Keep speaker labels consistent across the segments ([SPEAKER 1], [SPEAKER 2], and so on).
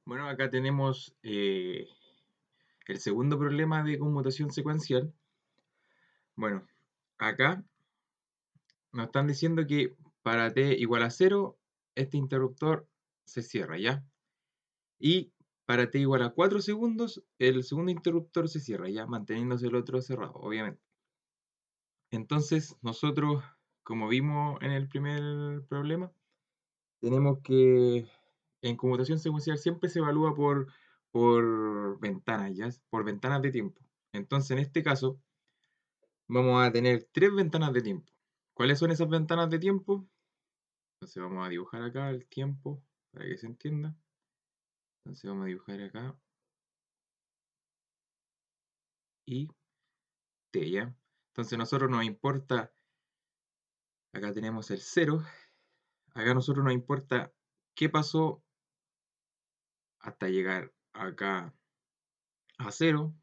[SPEAKER 1] Bueno, acá tenemos el segundo problema de conmutación secuencial. Bueno, acá nos están diciendo que para t igual a 0, este interruptor se cierra, ¿ya? Y para t igual a 4 segundos, el segundo interruptor se cierra, ¿ya? Manteniéndose el otro cerrado, obviamente. Entonces, nosotros, como vimos en el primer problema, tenemos que en conmutación secuencial siempre se evalúa por ventanas, ¿ya? Por ventanas de tiempo. Entonces, en este caso, vamos a tener tres ventanas de tiempo. ¿Cuáles son esas ventanas de tiempo? Entonces vamos a dibujar acá el tiempo para que se entienda. Entonces vamos a dibujar acá y t, ¿ya? Entonces a nosotros nos importa, acá tenemos el 0, acá a nosotros nos importa qué pasó hasta llegar acá a 0.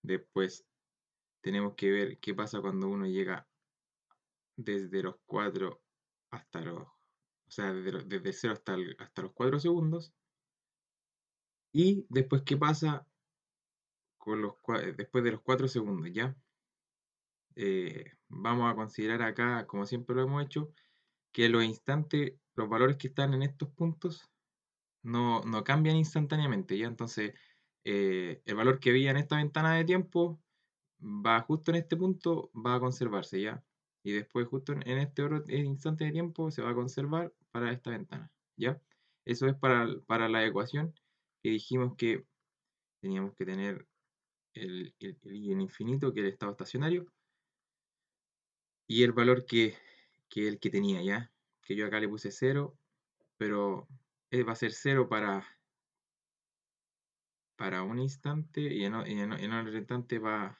[SPEAKER 1] Después tenemos que ver qué pasa cuando uno llega desde los 4 hasta los, o sea, desde 0 hasta los 4 segundos. Y después qué pasa con después de los 4 segundos, ¿ya? Vamos a considerar acá, como siempre lo hemos hecho, que los instantes, los valores que están en estos puntos no cambian instantáneamente, ¿ya? Entonces, el valor que había en esta ventana de tiempo va justo en este punto, va a conservarse, ¿ya? Y después justo en este otro instante de tiempo se va a conservar para esta ventana, ¿ya? Eso es para la ecuación que dijimos que teníamos que tener el I en infinito, que es el estado estacionario, y el valor que el que tenía, ¿ya? Que yo acá le puse 0, pero va a ser 0 para un instante y en otro instante va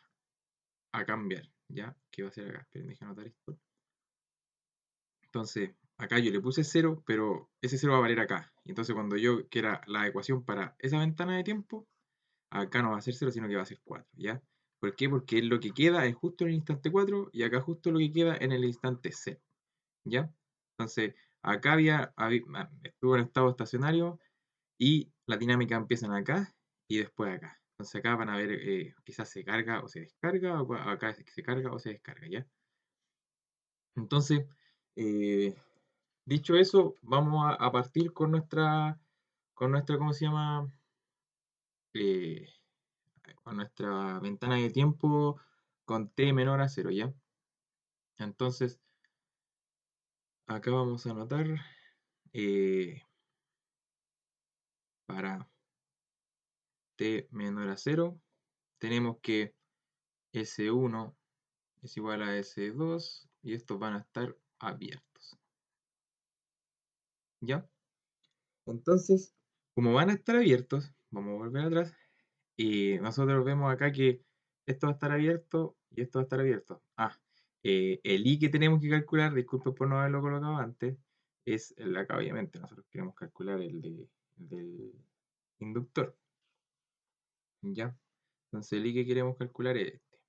[SPEAKER 1] a cambiar, ¿ya? ¿Qué va a ser acá? Esperen, déjenme anotar esto. Entonces, acá yo le puse 0, pero ese 0 va a valer acá. Entonces, cuando yo quiera la ecuación para esa ventana de tiempo, acá no va a ser 0, sino que va a ser 4, ¿ya? ¿Por qué? Porque lo que queda es justo en el instante 4 y acá justo lo que queda en el instante 0, ¿ya? Entonces, acá estuvo en estado estacionario y la dinámica empieza en acá y después acá. Entonces acá van a ver, quizás se carga o se descarga, o acá se carga o se descarga, ¿ya? Entonces, eh, dicho eso, vamos a partir con nuestra, ¿cómo se llama? Eh, con nuestra ventana de tiempo con t menor a 0, ¿ya? Entonces, acá vamos a anotar eh, para t menor a 0, tenemos que S1 es igual a S2 y estos van a estar abiertos, ¿ya? Entonces, como van a estar abiertos, vamos a volver atrás, y nosotros vemos acá que esto va a estar abierto y esto va a estar abierto. El I que tenemos que calcular, disculpen por no haberlo colocado antes, es el de acá, obviamente. Nosotros queremos calcular el del inductor, ¿ya? Entonces el I que queremos calcular es este,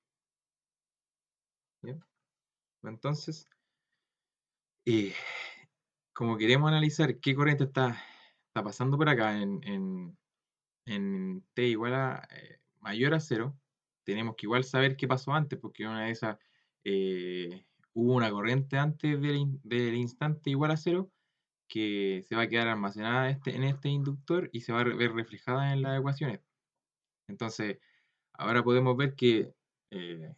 [SPEAKER 1] ¿ya? Entonces, eh, como queremos analizar qué corriente está pasando por acá en t igual a mayor a 0, tenemos que igual saber qué pasó antes, porque una de esas hubo una corriente antes del instante igual a 0 que se va a quedar almacenada en este inductor y se va a ver reflejada en las ecuaciones. Entonces, ahora podemos ver que eh,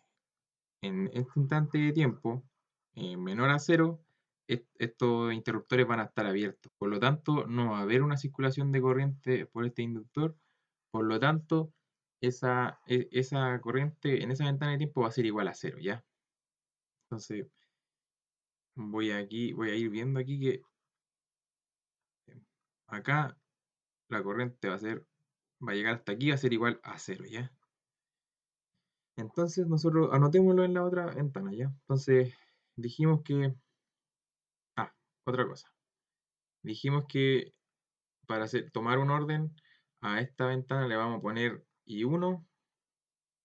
[SPEAKER 1] en este instante de tiempo menor a 0, estos interruptores van a estar abiertos. Por lo tanto, no va a haber una circulación de corriente por este inductor. Por lo tanto, esa corriente en esa ventana de tiempo va a ser igual a 0, ¿ya? Entonces, voy a ir viendo aquí que acá la corriente va a llegar hasta aquí, va a ser igual a 0, ¿ya? Entonces, nosotros anotémoslo en la otra ventana, ¿ya? Entonces, dijimos que... otra cosa. Dijimos que para tomar un orden a esta ventana le vamos a poner I1,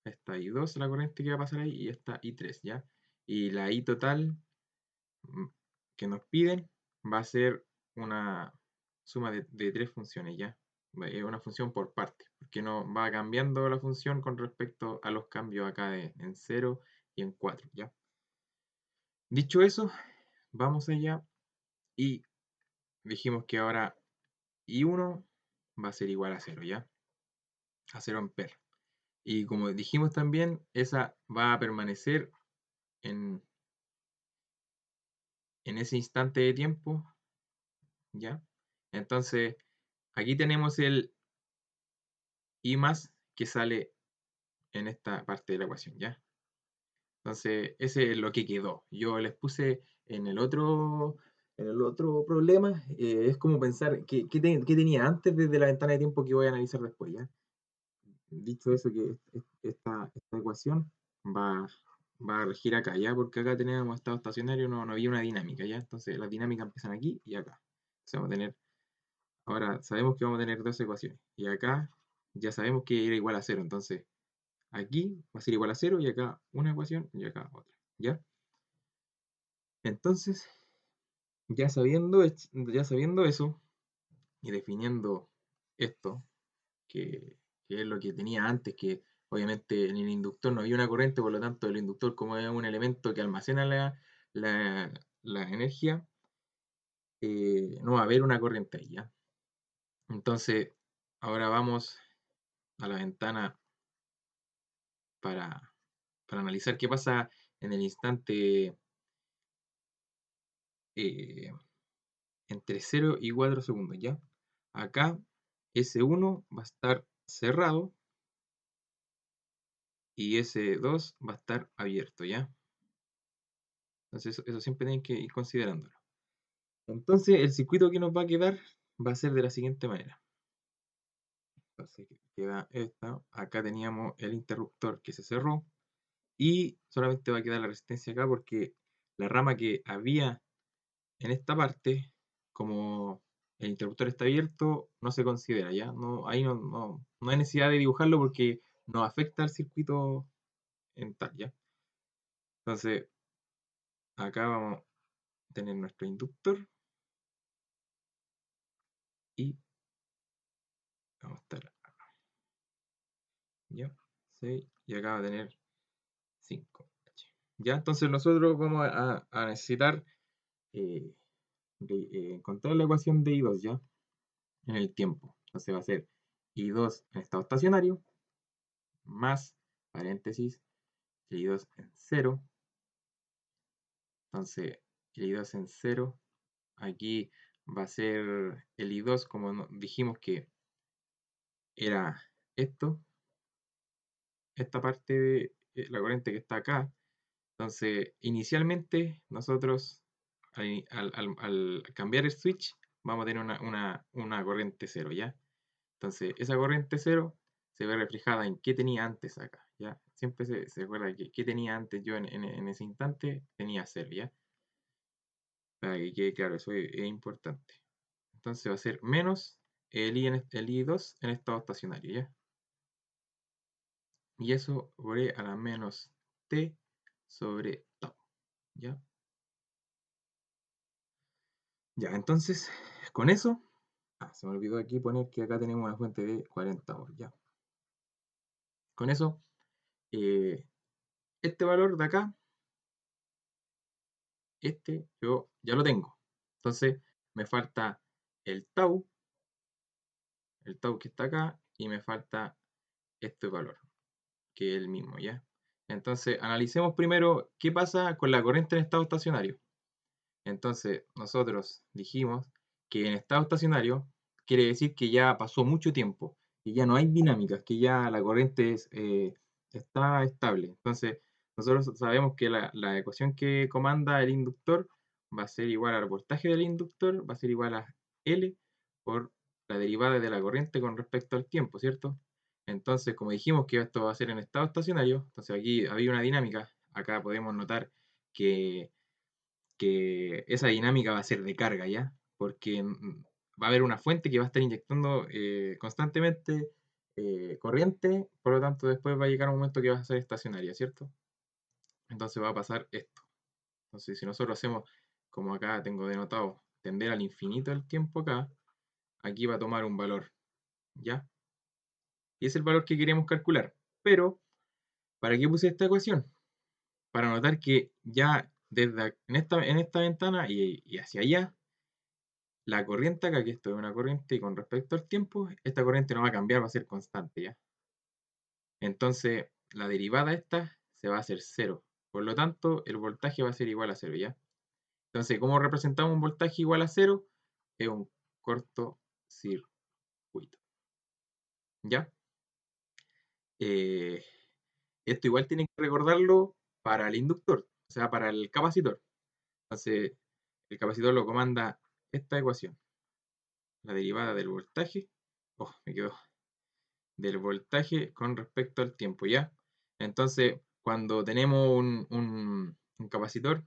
[SPEAKER 1] esta I2, la corriente que va a pasar ahí, y esta I3, ¿ya? Y la I total mm, que nos piden va a ser una suma de tres funciones, ¿ya? es una función por parte, porque no va cambiando la función con respecto a los cambios acá en 0 y en 4, ¿ya? Dicho eso, vamos allá y dijimos que ahora I1 va a ser igual a 0, ¿ya? A 0 amperes. Y como dijimos también, esa va a permanecer en, en ese instante de tiempo, ¿ya? Entonces, aquí tenemos el I más que sale en esta parte de la ecuación, ¿ya? Entonces, ese es lo que quedó. Yo les puse en el otro problema, es como pensar qué tenía antes desde la ventana de tiempo que voy a analizar después, ¿ya? Dicho eso, que esta ecuación va, va a regir acá, ¿ya? Porque acá teníamos estado estacionario, no había una dinámica, ¿ya? Entonces, las dinámicas empiezan aquí y acá. Entonces, vamos a tener, ahora sabemos que vamos a tener dos ecuaciones, y acá ya sabemos que era igual a cero, entonces aquí va a ser igual a cero, y acá una ecuación, y acá otra, ¿ya? Entonces, ya sabiendo eso, y definiendo esto, que es lo que tenía antes, que obviamente en el inductor no había una corriente, por lo tanto el inductor, como es un elemento que almacena la, la energía, no va a haber una corriente ahí, ¿ya? Entonces, ahora vamos a la ventana para, para analizar qué pasa en el instante eh, entre 0 y 4 segundos, ¿ya? Acá S1 va a estar cerrado y S2 va a estar abierto, ¿ya? Entonces eso siempre tienen que ir considerándolo. Entonces el circuito que nos va a quedar va a ser de la siguiente manera. Entonces queda esta, acá teníamos el interruptor que se cerró y solamente va a quedar la resistencia acá porque la rama que había en esta parte, como el interruptor está abierto, no se considera, ¿ya? No, ahí no hay necesidad de dibujarlo porque no afecta al circuito en tal, ¿ya? Entonces, acá vamos a tener nuestro inductor y vamos a estar acá, ¿ya? 6 y acá va a tener 5. ¿Ya? Entonces nosotros vamos a necesitar eh, encontrar la ecuación de I2, ¿ya? En el tiempo. Entonces va a ser I2 en estado estacionario más, paréntesis, el I2 en 0. Entonces, el I2 en 0. Aquí va a ser el I2, como dijimos que era esto, esta parte de la corriente que está acá. Entonces, inicialmente nosotros al cambiar el switch vamos a tener una corriente cero, ¿ya? Entonces, esa corriente cero se ve reflejada en qué tenía antes acá, ¿ya? Siempre se recuerda que qué tenía antes yo en ese instante, tenía cero, ¿ya? Para que quede claro, eso es importante. Entonces va a ser menos el I2 en estado estacionario, ¿ya? Y eso por E a la menos T sobre tau, ¿ya? Ya, entonces, con eso, se me olvidó aquí poner que acá tenemos una fuente de 40 ohms, ya. Con eso, eh, este valor de acá, yo ya lo tengo. Entonces, me falta el tau que está acá, y me falta este valor, que es el mismo, ¿ya? Entonces, analicemos primero qué pasa con la corriente en estado estacionario. Entonces, nosotros dijimos que en estado estacionario quiere decir que ya pasó mucho tiempo, que ya no hay dinámicas, que ya la corriente está estable. Entonces, nosotros sabemos que la ecuación que comanda el inductor va a ser igual al voltaje del inductor, va a ser igual a L por la derivada de la corriente con respecto al tiempo, ¿cierto? Entonces, como dijimos que esto va a ser en estado estacionario, entonces aquí había una dinámica, acá podemos notar que esa dinámica va a ser de carga, ¿ya? Porque va a haber una fuente que va a estar inyectando constantemente corriente, por lo tanto después va a llegar un momento que va a ser estacionaria, ¿cierto? Entonces va a pasar esto. Entonces si nosotros hacemos, como acá tengo denotado, tender al infinito el tiempo acá, aquí va a tomar un valor ¿ya? Y es el valor que queremos calcular. Pero, ¿para qué puse esta ecuación? Para notar que ya en esta ventana y hacia allá, la corriente acá, que esto es una corriente y con respecto al tiempo, esta corriente no va a cambiar, va a ser constante, ¿ya? Entonces, la derivada esta se va a hacer cero. Por lo tanto, el voltaje va a ser igual a cero, ¿ya? Entonces, ¿cómo representamos un voltaje igual a cero? Es un cortocircuito, ¿ya? Eh, Esto igual tienen que recordarlo para el inductor, o sea, para el capacitor. Entonces, el capacitor lo comanda esta ecuación, la derivada del voltaje, oh, me quedó, del voltaje con respecto al tiempo, ¿ya? Entonces, cuando tenemos un capacitor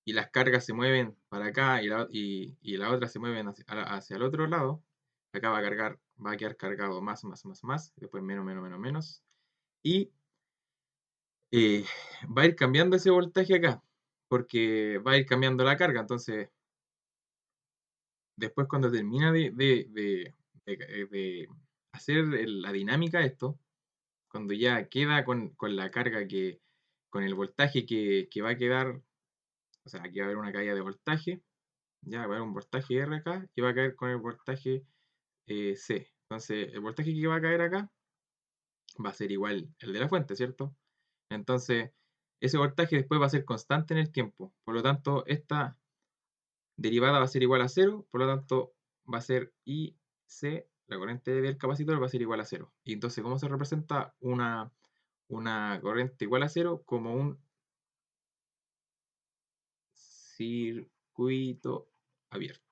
[SPEAKER 1] y las cargas se mueven para acá y la otra se mueven hacia el otro lado, acá va a quedar cargado más, después menos, y eh, va a ir cambiando ese voltaje acá, porque va a ir cambiando la carga, entonces después cuando termina de hacer la dinámica esto, cuando ya queda con la carga con el voltaje que va a quedar, o sea, aquí va a haber una caída de voltaje, ya va a haber un voltaje R acá y va a caer con el voltaje C. Entonces, el voltaje que va a caer acá va a ser igual el de la fuente, ¿cierto? Entonces, ese voltaje después va a ser constante en el tiempo. Por lo tanto, esta derivada va a ser igual a cero, por lo tanto, va a ser IC, la corriente del capacitor va a ser igual a cero. Y entonces, ¿cómo se representa una corriente igual a cero? Como un circuito abierto.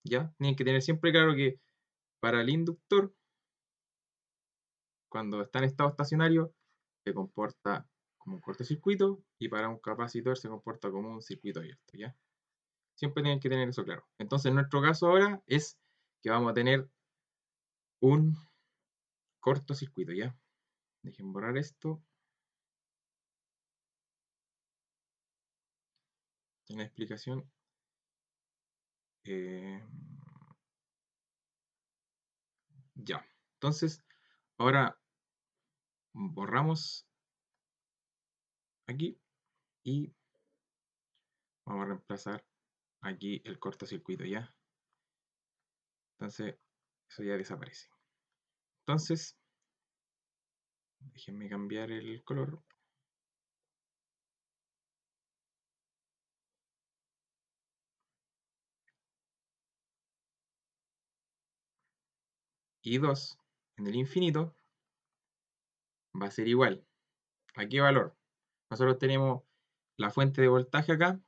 [SPEAKER 1] ¿Ya? Tienen que tener siempre claro que para el inductor, cuando está en estado estacionario, se comporta como un cortocircuito y para un capacitor se comporta como un circuito abierto, ¿ya? Siempre tienen que tener eso claro. Entonces, en nuestro caso ahora es que vamos a tener un cortocircuito, ¿ya? Dejen borrar esto. Una explicación. eh, ya. Entonces, ahora borramos aquí y vamos a reemplazar aquí el cortocircuito, ¿ya? Entonces, eso ya desaparece. Entonces, déjenme cambiar el color. Y 2 en el infinito va a ser igual. ¿A qué valor? Nosotros tenemos la fuente de voltaje acá,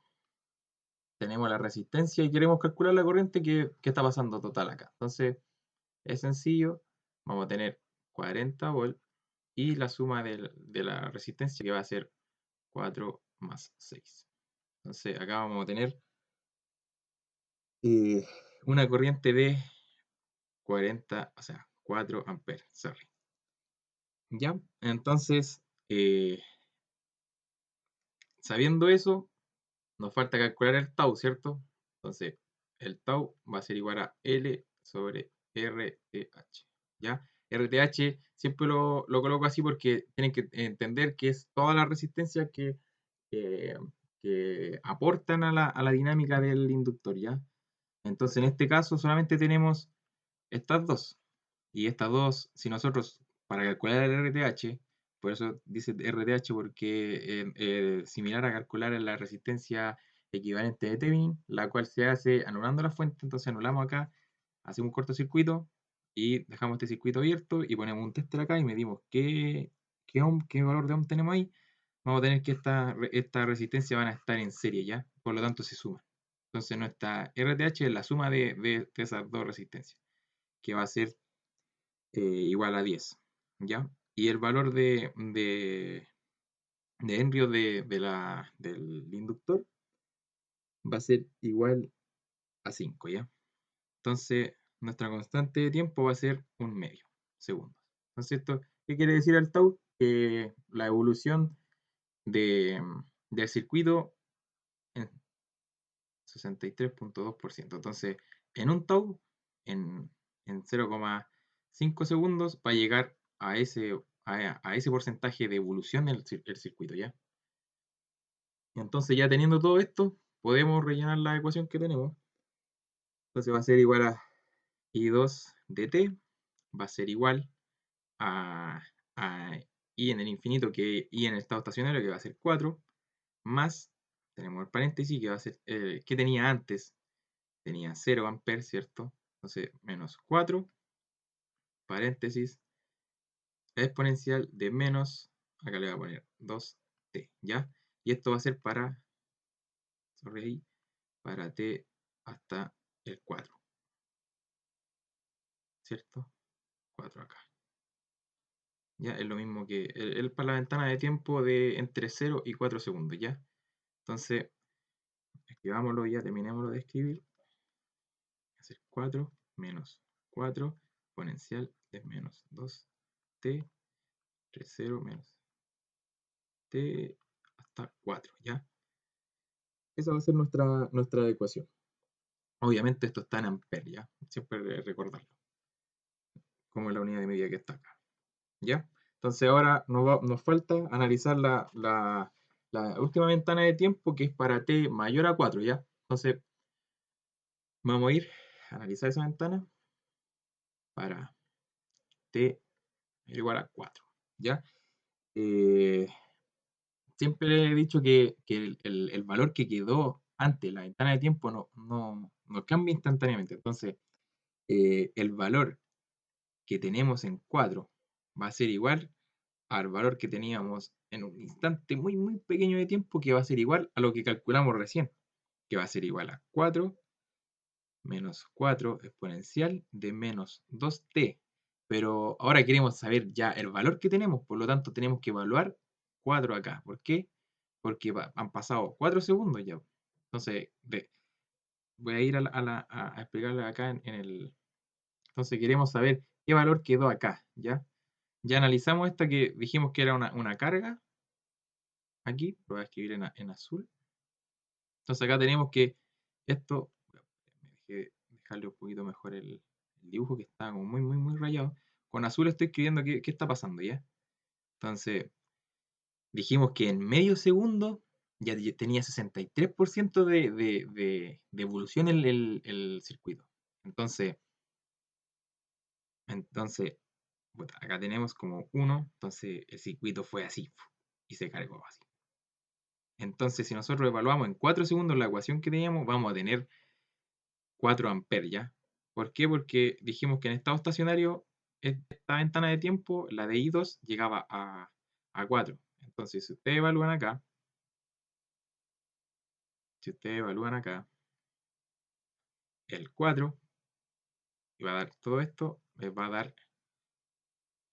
[SPEAKER 1] tenemos la resistencia y queremos calcular la corriente que está pasando total acá. Entonces, es sencillo, vamos a tener 40 volts y la suma de la resistencia que va a ser 4 más 6. Entonces, acá vamos a tener eh, una corriente de 40, o sea, 4 amperes, sorry. ¿Ya? Entonces, sabiendo eso, nos falta calcular el tau, ¿cierto? Entonces, el tau va a ser igual a L sobre RTH. ¿Ya? RTH siempre lo coloco así porque tienen que entender que es toda la resistencia que, que aportan a la dinámica del inductor, ¿ya? Entonces, en este caso solamente tenemos estas dos. Y estas dos, si nosotros, para calcular el RTH, por eso dice RTH, porque similar a calcular la resistencia equivalente de Thevenin, la cual se hace anulando la fuente, entonces anulamos acá, hacemos un cortocircuito y dejamos este circuito abierto y ponemos un tester acá y medimos qué valor de ohm tenemos ahí. Vamos a tener que esta resistencia van a estar en serie, ¿ya? Por lo tanto se suman. Entonces nuestra RTH es la suma de esas dos resistencias, que va a ser igual a 10, ¿ya? Y el valor de Henry del inductor va a ser igual a 5, ¿ya? Entonces, nuestra constante de tiempo va a ser 1/2 segundos. Entonces, ¿esto qué quiere decir al tau? Que la evolución del circuito 63.2%. Entonces, en un tau, en 0,5 segundos, va a llegar a ese porcentaje de evolución el circuito, ¿ya? Entonces, ya teniendo todo esto, podemos rellenar la ecuación que tenemos. Entonces, va a ser igual a I2 dt, va a ser igual a I en el infinito, que I en el estado estacionario, que va a ser 4, más, tenemos el paréntesis, que va a ser, que tenía antes, tenía 0 amperes, ¿cierto? Entonces, menos 4, paréntesis, exponencial de menos, acá le voy a poner 2t, ¿ya? Y esto va a ser para, sorry, para t hasta el 4, ¿cierto? 4 acá. Ya es lo mismo que para la ventana de tiempo de entre 0 y 4 segundos, ¿ya? Entonces, escribámoslo ya, terminémoslo de escribir. Hacer 4 menos 4 exponencial de menos 2t 0 menos t hasta 4, ¿ya? Esa va a ser nuestra ecuación. Obviamente esto está en amperes, ¿ya? Siempre recordarlo, como la unidad de medida que está acá, ¿ya? Entonces ahora nos falta analizar la última ventana de tiempo, que es para t mayor a 4, ¿ya? Entonces vamos a ir a analizar esa ventana para t igual a 4, ¿ya? Siempre he dicho que el valor que quedó antes la ventana de tiempo no cambia instantáneamente. Entonces, el valor que tenemos en 4 va a ser igual al valor que teníamos en un instante muy, muy pequeño de tiempo, que va a ser igual a lo que calculamos recién, que va a ser igual a 4 menos 4 exponencial de menos 2t. Pero ahora queremos saber ya el valor que tenemos, por lo tanto tenemos que evaluar 4 acá. ¿Por qué? Porque han pasado 4 segundos ya. Entonces, voy a ir a explicarle acá en el... Entonces queremos saber qué valor quedó acá, ¿ya? Ya analizamos esta que dijimos que era una carga. Aquí, lo voy a escribir en azul. Entonces acá tenemos que esto... Dejarle un poquito mejor el dibujo, que está como muy, muy, muy rayado. Con azul estoy escribiendo qué está pasando, ¿ya? Entonces, dijimos que en medio segundo ya tenía 63% de evolución el circuito. Entonces, puta, acá tenemos como 1, entonces el circuito fue así y se cargó así. Entonces, si nosotros evaluamos en 4 segundos la ecuación que teníamos, vamos a tener 4 amperes, ¿ya? ¿Por qué? Porque dijimos que en estado estacionario, esta ventana de tiempo, la de I2, llegaba a 4. Entonces, si ustedes evalúan acá, el 4, y va a dar todo esto, les va a dar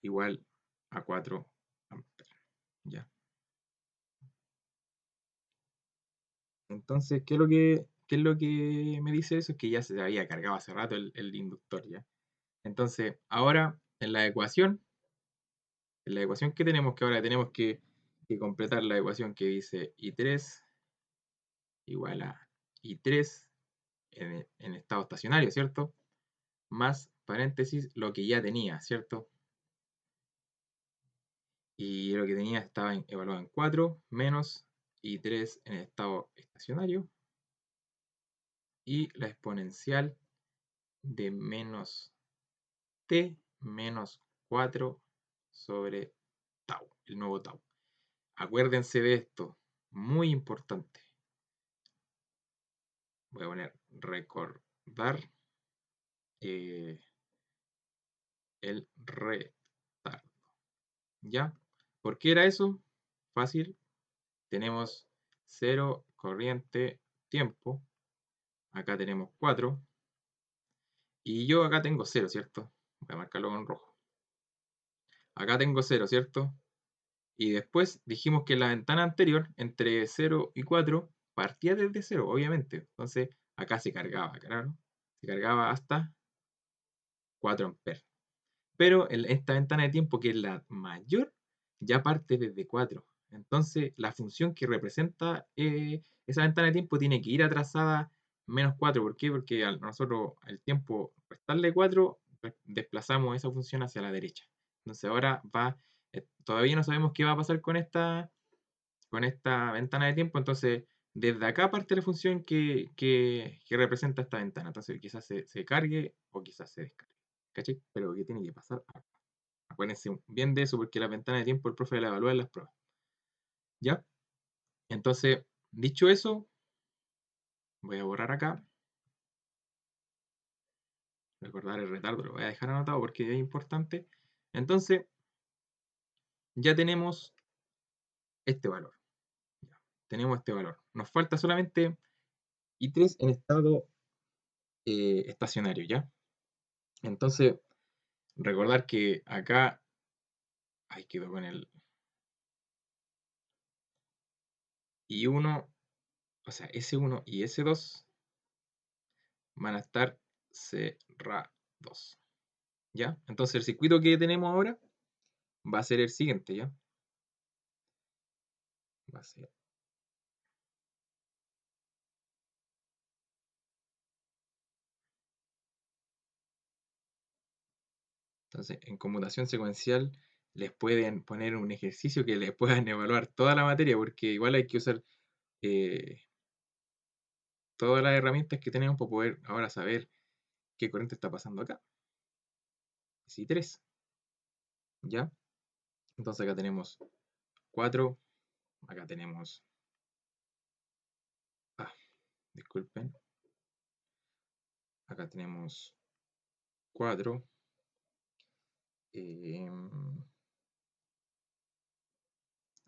[SPEAKER 1] igual a 4 amperes, ¿ya? Entonces, qué es lo que me dice eso? Es que ya se había cargado hace rato el inductor, ¿ya? Entonces, ahora, en la ecuación que tenemos, que ahora tenemos que completar la ecuación que dice I3 igual a I3 en estado estacionario, ¿cierto? Más paréntesis lo que ya tenía, ¿cierto? Y lo que tenía estaba evaluado en 4 menos I3 en estado estacionario, y la exponencial de menos t menos 4 sobre tau, el nuevo tau. Acuérdense de esto, muy importante. Voy a poner recordar el retardo, ¿ya? ¿Por qué era eso? Fácil. Tenemos 0 corriente tiempo. Acá tenemos 4. Y yo acá tengo 0, ¿cierto? Voy a marcarlo con rojo. Acá tengo 0, ¿cierto? Y después dijimos que la ventana anterior, entre 0 y 4, partía desde 0, obviamente. Entonces, acá se cargaba, claro. Se cargaba hasta 4 amperes. Pero esta ventana de tiempo, que es la mayor, ya parte desde 4. Entonces, la función que representa esa ventana de tiempo tiene que ir atrasada menos 4. ¿Por qué? Porque al nosotros el tiempo restarle 4, desplazamos esa función hacia la derecha. Entonces ahora todavía no sabemos qué va a pasar con esta ventana de tiempo, entonces desde acá parte la función que representa esta ventana. Entonces quizás se cargue o quizás se descargue. ¿Cachai? Pero ¿qué tiene que pasar acá? Acuérdense bien de eso porque la ventana de tiempo el profe la evalúa en las pruebas. ¿Ya? Entonces, dicho eso, voy a borrar acá. Recordar el retardo, lo voy a dejar anotado porque es importante. Entonces, ya tenemos este valor. Ya, tenemos este valor. Nos falta solamente I3 en estado estacionario, ¿ya? Entonces, recordar que acá, ahí quedó con el I1, o sea, S1 y S2 van a estar cerrados, ¿ya? Entonces, el circuito que tenemos ahora va a ser el siguiente, ¿ya? Va a ser Entonces, en conmutación secuencial les pueden poner un ejercicio que les puedan evaluar toda la materia, porque igual hay que usar eh, todas las herramientas que tenemos para poder ahora saber qué corriente está pasando acá. Sí, 3, ¿ya? Entonces acá tenemos 4, acá tenemos... Ah, disculpen. Acá tenemos 4.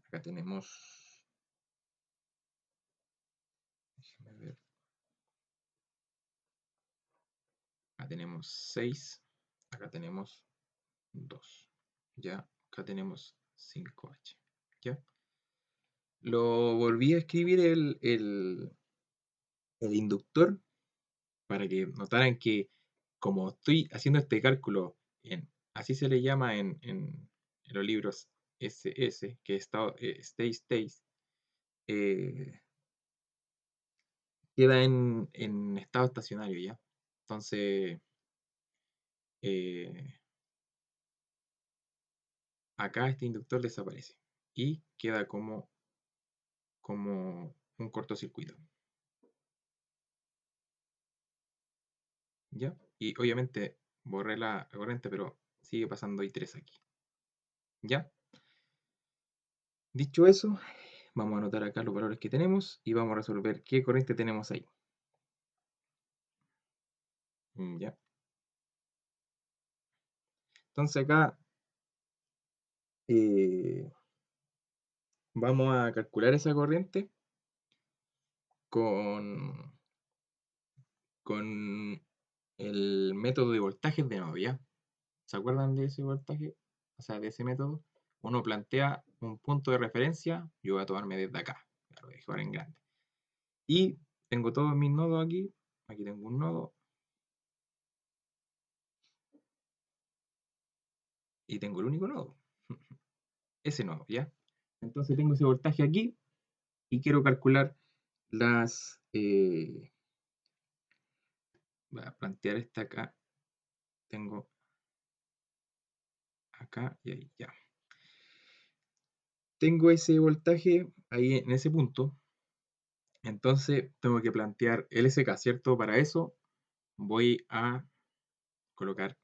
[SPEAKER 1] Acá tenemos... Déjenme ver. Acá tenemos 6. Acá tenemos 2. ¿Ya? Acá tenemos 5H. ¿Ya? Lo volví a escribir el inductor para que notaran que como estoy haciendo este cálculo así se le llama en los libros SS, que es state, eh, queda en estado estacionario, ¿ya? Entonces, eh, acá este inductor desaparece y queda como un cortocircuito, ¿ya? Y obviamente borré la corriente, pero sigue pasando I3 aquí, ¿ya? Dicho eso, vamos a anotar acá los valores que tenemos y vamos a resolver qué corriente tenemos ahí. ¿Ya? Entonces acá eh, vamos a calcular esa corriente con, con el método de voltajes de nuevo, ¿ya? ¿Se acuerdan de ese voltaje? O sea, de ese método. Uno plantea un punto de referencia, yo voy a tomarme desde acá, lo voy a dejar en grande. Y tengo todos mis nodos aquí tengo un nodo, y tengo el único nodo, ese nodo, ¿ya? Entonces tengo ese voltaje aquí y quiero calcular voy a plantear esta acá, tengo acá y ahí, ya. Tengo ese voltaje ahí en ese punto, entonces tengo que plantear el SK, ¿cierto? Para eso voy a colocar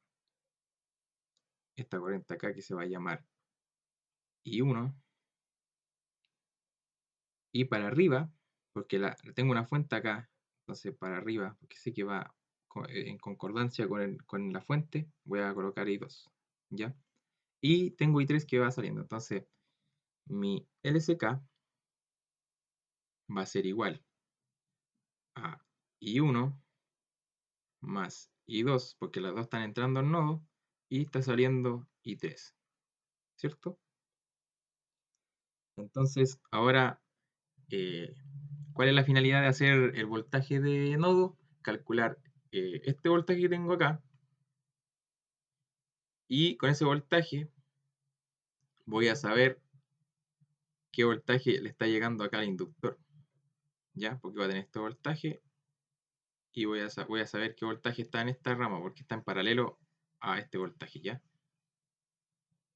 [SPEAKER 1] esta corriente acá que se va a llamar I1 y para arriba, porque tengo una fuente acá, entonces para arriba, porque sé que va en concordancia con la fuente, voy a colocar I2, ¿ya? Y tengo I3 que va saliendo, entonces mi LSK va a ser igual a I1 más I2, porque las dos están entrando al nodo, y está saliendo I3, ¿cierto? Entonces, ahora, eh, ¿cuál es la finalidad de hacer el voltaje de nodo? Calcular este voltaje que tengo acá, y con ese voltaje voy a saber qué voltaje le está llegando acá al inductor, ¿ya? Porque va a tener este voltaje y voy a saber qué voltaje está en esta rama, porque está en paralelo a este voltaje, ¿ya?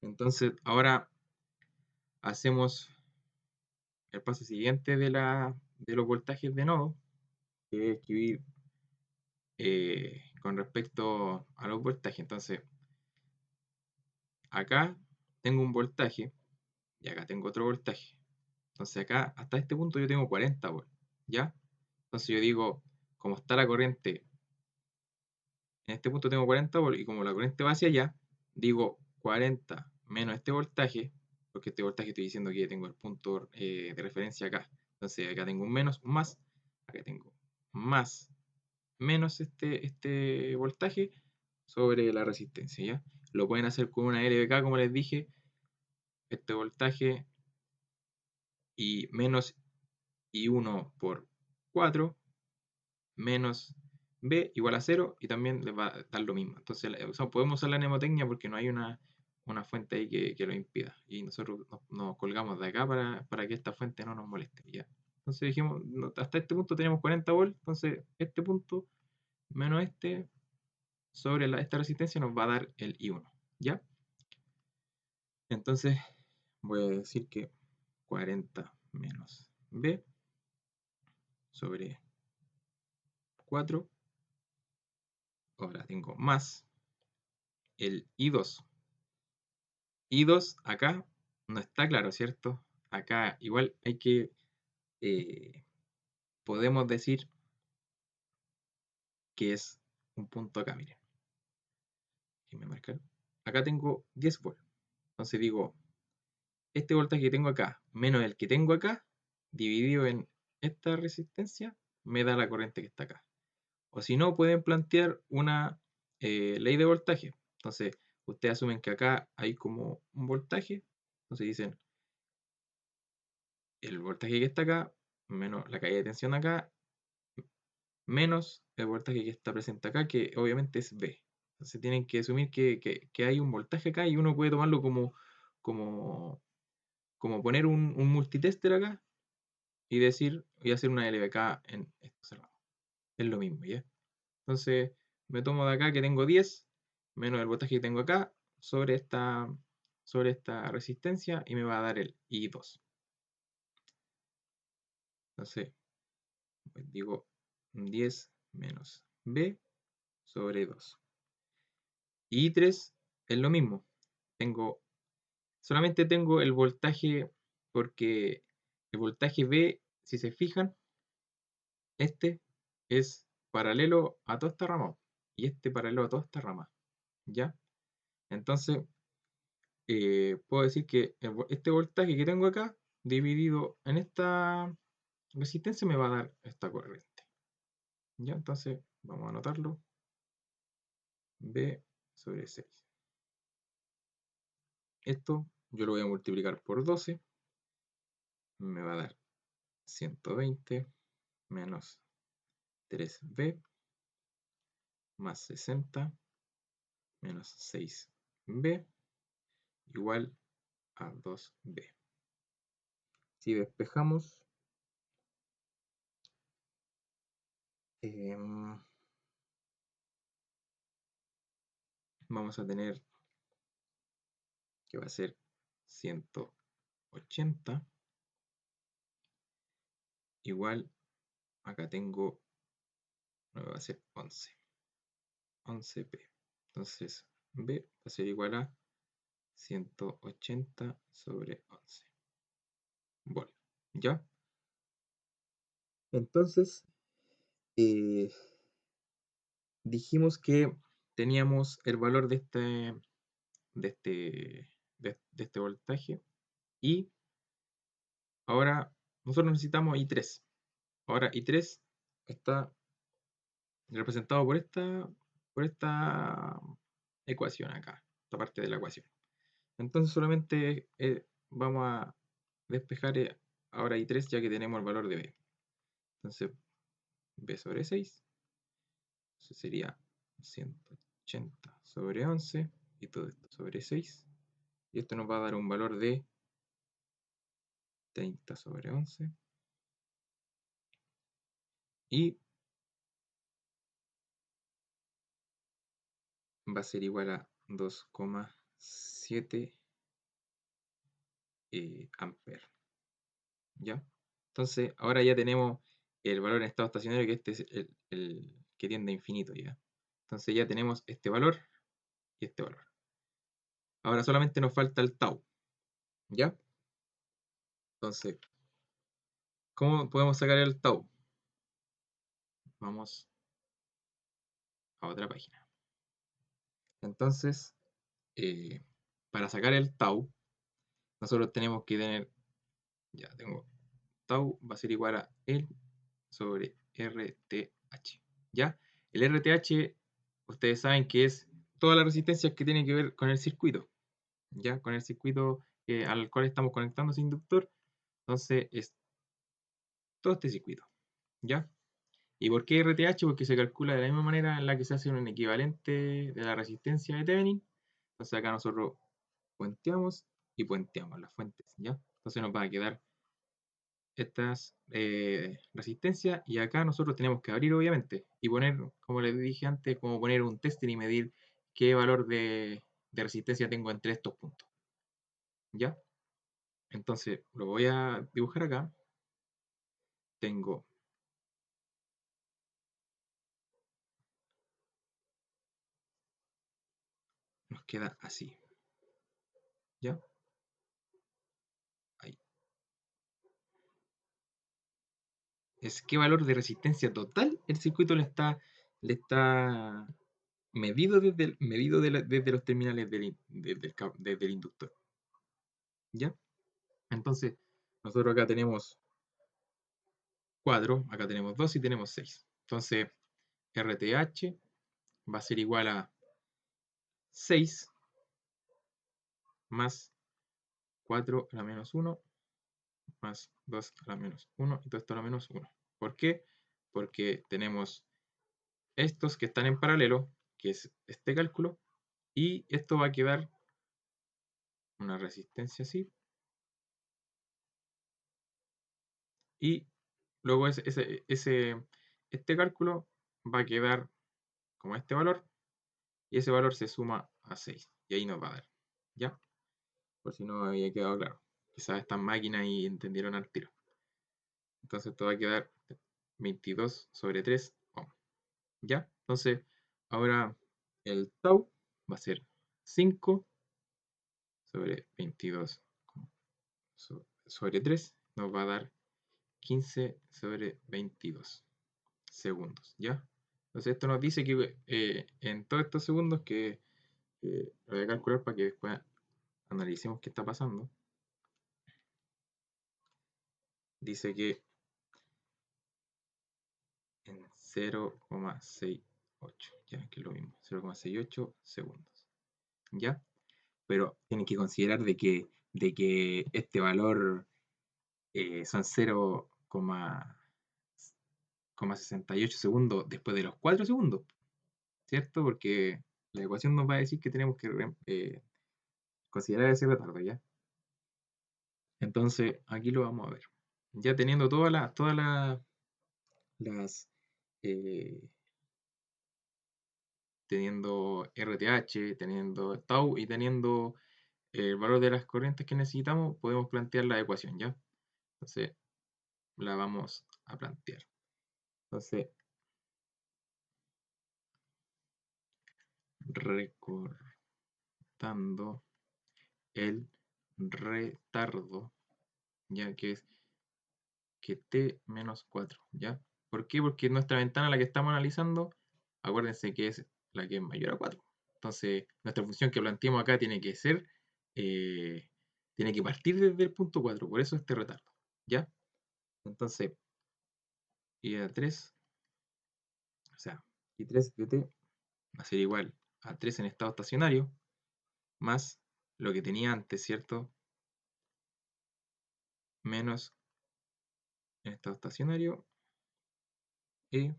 [SPEAKER 1] Entonces, ahora hacemos el paso siguiente de los voltajes de nodo, que es escribir con respecto a los voltajes. Entonces, acá tengo un voltaje y acá tengo otro voltaje. Entonces, acá hasta este punto yo tengo 40 volts, ¿ya? Entonces yo digo, como está la corriente, en este punto tengo 40 volts y como la corriente va hacia allá, digo 40 menos este voltaje, porque este voltaje estoy diciendo que tengo el punto de referencia acá. Entonces acá tengo un menos, un más, acá tengo más, menos este voltaje sobre la resistencia, ¿ya? Lo pueden hacer con una LVK, como les dije, este voltaje y menos I1 por 4 menos B igual a 0 y también les va a dar lo mismo. Entonces podemos usar la mnemotecnia porque no hay una fuente ahí que lo impida. Y nosotros nos colgamos de acá para que esta fuente no nos moleste, ¿ya? Entonces dijimos, hasta este punto tenemos 40 volts, entonces este punto menos este sobre esta resistencia nos va a dar el I1, ¿ya? Entonces voy a decir que 40 menos B sobre 4, ahora tengo más el I2. I2 acá no está claro, ¿cierto? Acá igual hay que, podemos decir que es un punto acá, miren. Déjenme marcar. Acá tengo 10 volts. Entonces digo, este voltaje que tengo acá menos el que tengo acá, dividido en esta resistencia, me da la corriente que está acá. O si no, pueden plantear una ley de voltaje. Entonces, ustedes asumen que acá hay como un voltaje. Entonces dicen, el voltaje que está acá, menos la caída de tensión acá, menos el voltaje que está presente acá, que obviamente es B. Entonces tienen que asumir que hay un voltaje acá y uno puede tomarlo como, como poner un multitester acá y decir, voy a hacer una LVK en esto cerrado. Es lo mismo, ¿ya? Entonces me tomo de acá que tengo 10, menos el voltaje que tengo acá, sobre esta resistencia y me va a dar el I2. Entonces, pues digo 10 menos B sobre 2. Y I3 es lo mismo. Solamente tengo el voltaje porque el voltaje B, si se fijan, este es paralelo a toda esta rama y este paralelo a toda esta rama, ¿ya? Entonces, puedo decir que este voltaje que tengo acá, dividido en esta resistencia, me va a dar esta corriente, ¿ya? Entonces, vamos a anotarlo, B sobre 6. Esto yo lo voy a multiplicar por 12, me va a dar 120 menos 3B más 60 menos 6B igual a 2B. Si despejamos, vamos a tener que va a ser 180 igual, acá tengo, no, va a ser 11B. Entonces B va a ser igual a 180 sobre 11 volt, ¿ya? Entonces, eh, dijimos que teníamos el valor de este, de este voltaje y ahora nosotros necesitamos I3. Ahora I3 está representado por esta ecuación acá, esta parte de la ecuación. Entonces solamente vamos a despejar ahora I3 ya que tenemos el valor de B. Entonces B sobre 6, eso sería 180 sobre 11 y todo esto sobre 6. Y esto nos va a dar un valor de 30 sobre 11 y va a ser igual a 2,7 amperes. ¿Ya? Entonces, ahora ya tenemos el valor en estado estacionario, que este es el que tiende a infinito, ¿ya? Entonces ya tenemos este valor y este valor. Ahora solamente nos falta el tau, ¿ya? Entonces, ¿cómo podemos sacar el tau? Vamos a otra página. Entonces, eh, para sacar el tau, nosotros tenemos que tener, ya tengo, tau va a ser igual a L sobre RTH, ¿ya? El RTH, ustedes saben que es todas las resistencias que tienen que ver con el circuito, ¿ya? Con el circuito al cual estamos conectando ese inductor. Entonces, es todo este circuito, ¿ya? ¿Y por qué RTH? Porque se calcula de la misma manera en la que se hace un equivalente de la resistencia de Thevenin. Entonces acá nosotros puenteamos y puenteamos las fuentes, ¿ya? Entonces nos va a quedar estas resistencias y acá nosotros tenemos que abrir obviamente y poner, como les dije antes, como poner un tester y medir qué valor de resistencia tengo entre estos puntos, ¿ya? Entonces lo voy a dibujar acá. Tengo nos queda así, ¿ya? Ahí. Es qué valor de resistencia total el circuito le está medido desde los terminales desde el inductor, ¿ya? Entonces, nosotros acá tenemos 4, acá tenemos 2 y tenemos 6. Entonces, RTH va a ser igual a 6 más 4 a la menos 1 más 2 a la menos 1 y todo esto a la menos 1. ¿Por qué? Porque tenemos estos que están en paralelo, que es este cálculo, y esto va a quedar una resistencia así, y luego este cálculo va a quedar como este valor, y ese valor se suma a 6, y ahí nos va a dar, ¿ya? Por si no había quedado claro. Quizás estas máquinas y entendieron al tiro. Entonces esto va a quedar 22 sobre 3 ohm, ¿ya? Entonces, ahora el tau va a ser 5 sobre 22 sobre 3, nos va a dar 15 sobre 22 segundos, ¿ya? Entonces esto nos dice que en todos estos segundos que lo voy a calcular para que después analicemos qué está pasando. Dice que en 0,68, ya que es lo mismo, 0,68 segundos, ¿ya? Pero tienen que considerar de que este valor son 0,68 segundos después de los 4 segundos, ¿cierto? Porque la ecuación nos va a decir que tenemos que considerar ese retardo, ¿ya? Entonces, aquí lo vamos a ver. Ya teniendo las eh, teniendo RTH, teniendo tau y teniendo el valor de las corrientes que necesitamos, podemos plantear la ecuación, ¿ya? Entonces, la vamos a plantear. Entonces, recortando el retardo, ya que es que t menos 4, ¿ya? ¿Por qué? Porque nuestra ventana, la que estamos analizando, acuérdense que es la que es mayor a 4. Entonces, nuestra función que planteamos acá tiene que ser, tiene que partir desde el punto 4, por eso este retardo, ¿ya? Entonces, y a 3, o sea, y 3 de t va a ser igual a 3 en estado estacionario, más lo que tenía antes, ¿cierto? Menos en estado estacionario e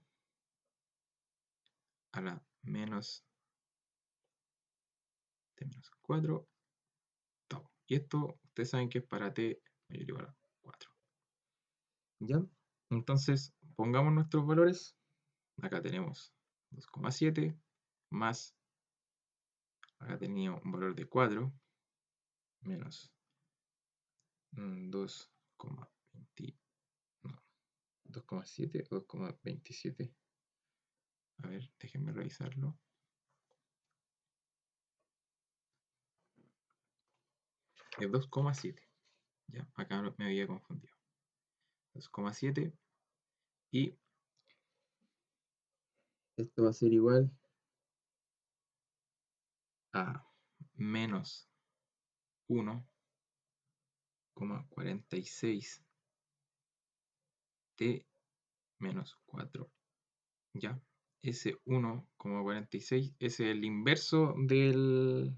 [SPEAKER 1] a la menos t menos 4 tau. Y esto ustedes saben que es para t mayor o igual a 4. ¿Ya? Entonces, pongamos nuestros valores. Acá tenemos 2,7 más acá tenía un valor de 4 menos 2,20, no, 2,7 o 2,27. A ver, déjenme revisarlo. Es 2,7. Ya, acá me había confundido. 2,7 y esto va a ser igual a menos 1,46 t menos 4. Ya, ese 1,46 es el inverso del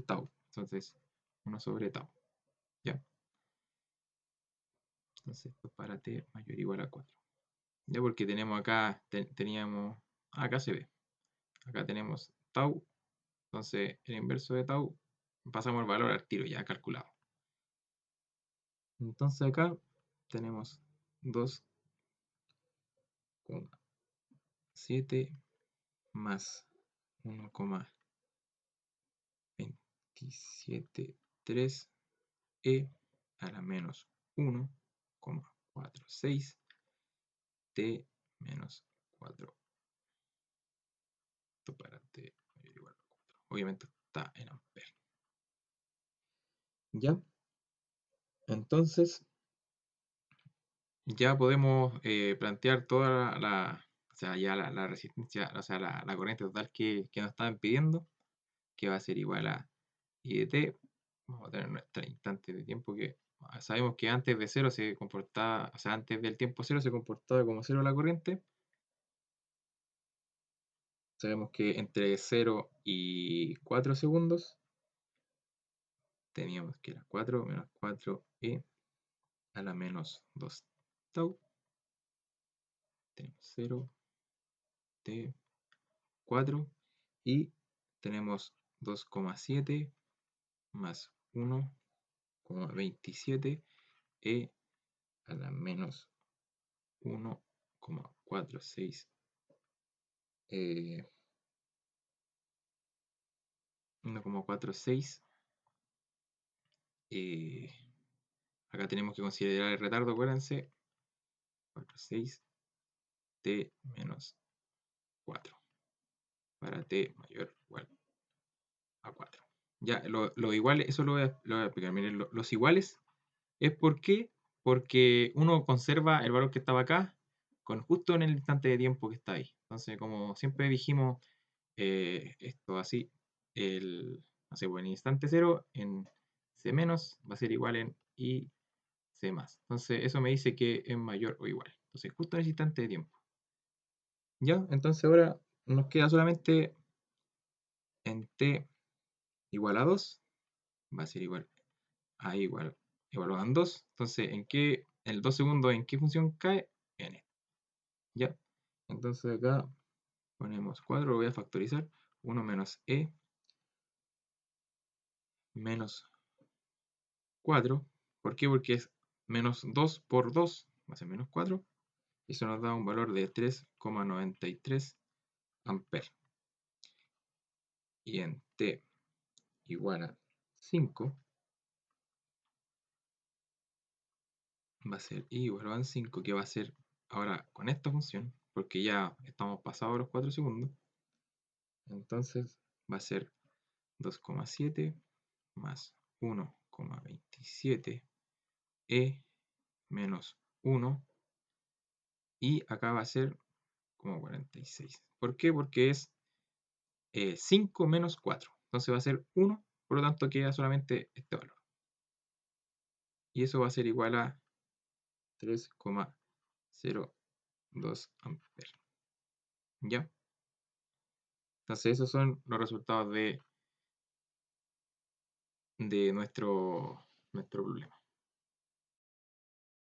[SPEAKER 1] tau. Entonces, 1 sobre tau. Ya, entonces esto para t mayor o igual a 4. Ya, porque tenemos acá, teníamos, acá se ve. Acá tenemos tau. Entonces, el inverso de tau, pasamos el valor al tiro ya calculado. Entonces acá tenemos 2,7 más 1,273 e a la menos 1,46 t menos 4. Esto para t mayor o igual a 4. Obviamente está en amperes. ¿Ya? Entonces, ya podemos plantear toda o sea, ya la resistencia, o sea, la corriente total que nos estaban pidiendo, que va a ser igual a I de t. Vamos a tener nuestro instante de tiempo que sabemos que antes de cero se comportaba, o sea, antes del tiempo cero se comportaba como cero la corriente. Sabemos que entre 0 y 4 segundos teníamos que era 4 menos 4e a la menos 2 tau. Tenemos 0, t, 4 y tenemos 2,7 más 1,27 e a la menos 1,46 1,46. Acá tenemos que considerar el retardo, acuérdense. 46 t menos 4 para t mayor o igual a 4. Ya, lo iguales, eso lo voy a explicar. Miren, los iguales es porque uno conserva el valor que estaba acá con justo en el instante de tiempo que está ahí. Entonces, como siempre dijimos, esto así, no sé, pues en instante 0, en c menos, va a ser igual en i c más. Entonces, eso me dice que es mayor o igual. Entonces, justo en ese instante de tiempo. Ya, entonces ahora nos queda solamente en t igual a 2, va a ser igual a igual a 2. Entonces, el 2 segundos, ¿en qué función cae? En esta. Ya, entonces acá ponemos 4, lo voy a factorizar. 1 menos e menos 4. ¿Por qué? Porque es menos 2 por 2, va a ser menos 4. Eso nos da un valor de 3,93 amperes. Y en t igual a 5, va a ser i igual a 5, que va a ser ahora con esta función, porque ya estamos pasados los 4 segundos. Entonces va a ser 2,7 más 1,27 e menos 1, y acá va a ser como 46. ¿Por qué? Porque es 5 menos 4. Entonces va a ser 1, por lo tanto queda solamente este valor. Y eso va a ser igual a 3,02 amperes. ¿Ya? Entonces esos son los resultados de nuestro problema.